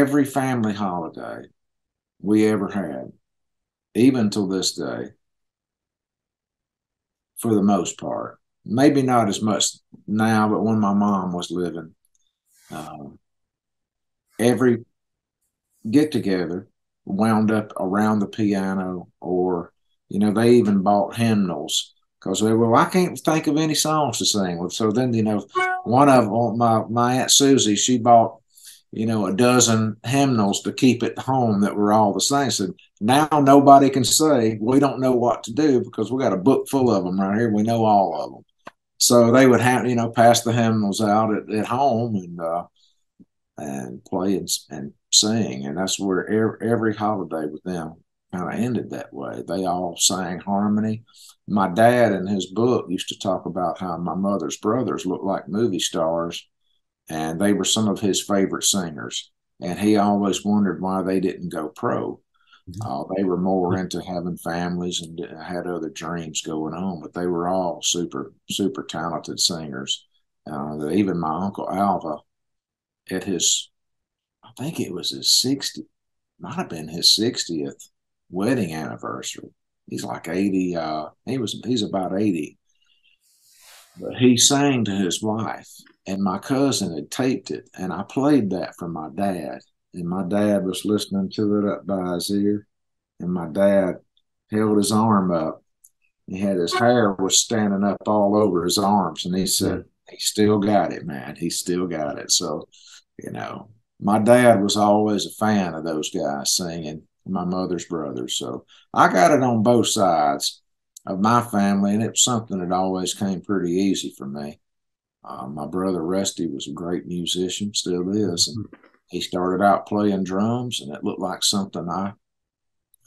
every family holiday we ever had, even till this day, for the most part. Maybe not as much now, but when my mom was living, um, every get together wound up around the piano, or they even bought hymnals because they well, I can't think of any songs to sing with. So then one of my aunt Susie, she bought a dozen hymnals to keep at home that were all the same. So now nobody can say we don't know what to do because we got a book full of them right here. We know all of them. So they would have pass the hymnals out at home, and play and sing. And that's where every holiday with them kind of ended that way. They all sang harmony. My dad in his book used to talk about how my mother's brothers looked like movie stars, and they were some of his favorite singers. And he always wondered why they didn't go pro. They were more into having families and had other dreams going on, but they were all super, super talented singers. Even my uncle Alva, at his, I think it was his 60, might have been his 60th wedding anniversary. He's like 80. He's about 80, but he sang to his wife, and my cousin had taped it, and I played that for my dad, and my dad was listening to it up by his ear, and my dad held his arm up. He had his hair was standing up all over his arms, and he said, "He still got it, man. He still got it." So, my dad was always a fan of those guys singing, my mother's brothers. So I got it on both sides of my family, and it was something that always came pretty easy for me. My brother Rusty was a great musician, still is, and he started out playing drums, and it looked like something I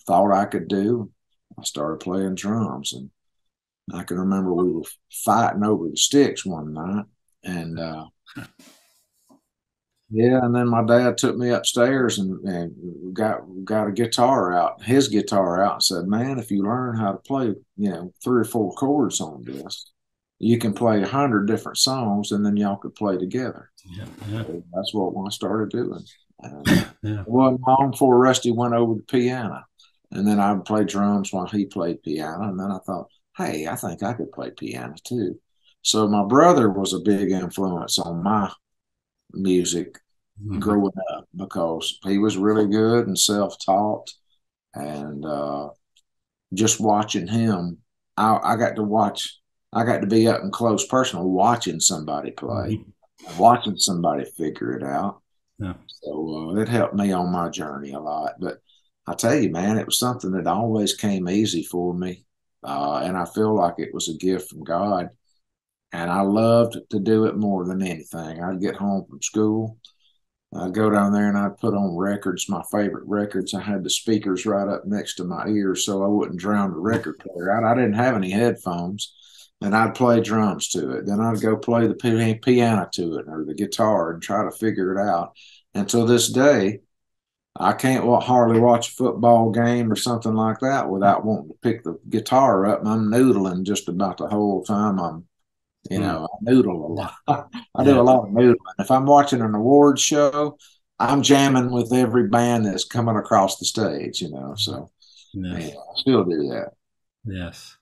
thought I could do. I started playing drums, and I can remember we were fighting over the sticks one night, and yeah, and then my dad took me upstairs and got a guitar out, his guitar out, and said, "Man, if you learn how to play, 3 or 4 chords on this, you can play 100 different songs, and then y'all could play together." Yeah, yeah, So that's what I started doing. And yeah, it wasn't long before Rusty went over to piano, and then I would play drums while he played piano. And then I thought, hey, I think I could play piano too. So my brother was a big influence on my music mhm, growing up because he was really good and self-taught, and just watching him, I got to watch, I got to be up and close personal watching somebody play, mhm, watching somebody figure it out. yeah, So it helped me on my journey a lot. But I tell you, man, it was something that always came easy for me, and I feel like it was a gift from God. And I loved to do it more than anything. I'd get home from school, I'd go down there and I'd put on records, my favorite records. I had the speakers right up next to my ears so I wouldn't drown the record player out. I didn't have any headphones, and I'd play drums to it. Then I'd go play the piano to it or the guitar and try to figure it out. And to this day, I can't hardly watch a football game or something like that without wanting to pick the guitar up, and I'm noodling just about the whole time mm, I noodle a yeah, lot. I do yeah, a lot of noodling. If I'm watching an awards show, I'm jamming with every band that's coming across the stage, So yeah, yes, I still do that. yes.